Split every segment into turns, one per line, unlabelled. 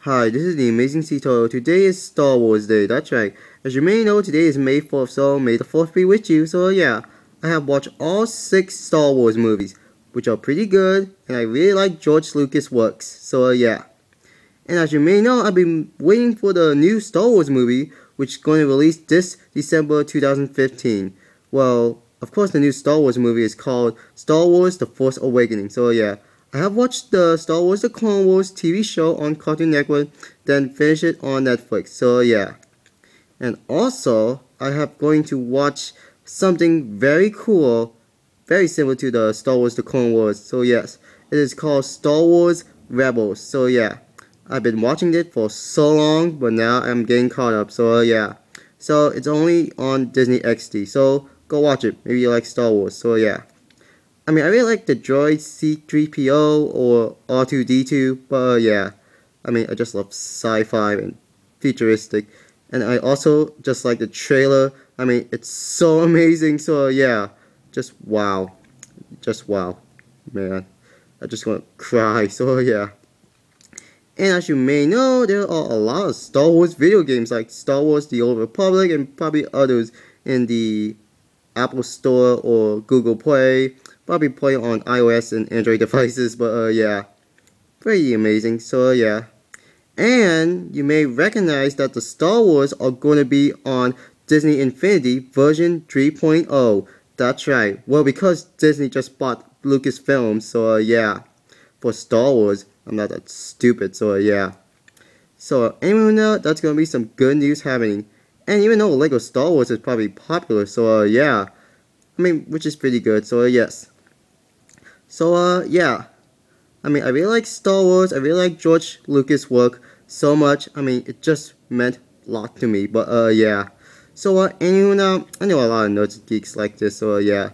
Hi, this is the Amazing Cito. Today is Star Wars Day, that's right. As you may know, today is May 4th, so may the 4th be with you. So yeah, I have watched all 6 Star Wars movies, which are pretty good, and I really like George Lucas' works. So yeah. And as you may know, I've been waiting for the new Star Wars movie, which is going to release this December 2015. Well, of course the new Star Wars movie is called Star Wars The Force Awakening. So yeah. I have watched the Star Wars The Clone Wars TV show on Cartoon Network, then finished it on Netflix, so yeah. And also, I have going to watch something very cool, very similar to the Star Wars The Clone Wars, so yes. It is called Star Wars Rebels, so yeah. I've been watching it for so long, but now I'm getting caught up, so yeah. So it's only on Disney XD, so go watch it, maybe you like Star Wars, so yeah. I mean, I really like the droid C-3PO or R2-D2, but yeah. I mean, I just love sci-fi and futuristic. And I also just like the trailer. I mean, it's so amazing, so yeah. Just wow. Just wow. Man, I just want to cry, so yeah. And as you may know, there are a lot of Star Wars video games like Star Wars The Old Republic and probably others in the Apple Store or Google Play. Probably play on iOS and Android devices, but yeah, pretty amazing, so yeah. And you may recognize that the Star Wars are going to be on Disney Infinity version 3.0. That's right. Well, because Disney just bought Lucasfilm, so yeah. For Star Wars, I'm not that stupid, so yeah. So anyway, now that's going to be some good news happening. And even though Lego Star Wars is probably popular, so yeah. I mean, which is pretty good, so yes. So, yeah. I mean, I really like Star Wars. I really like George Lucas' work so much. I mean, it just meant a lot to me. But, yeah. So, anyway, I know a lot of nerds and geeks like this. So, yeah.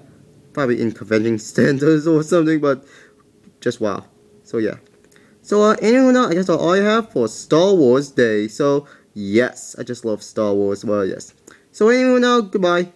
Probably in convention standards or something. But, just wow. So, yeah. So, anyway, I guess that's all I have for Star Wars Day. So, yes. I just love Star Wars. Well, yes. So, anyway, goodbye.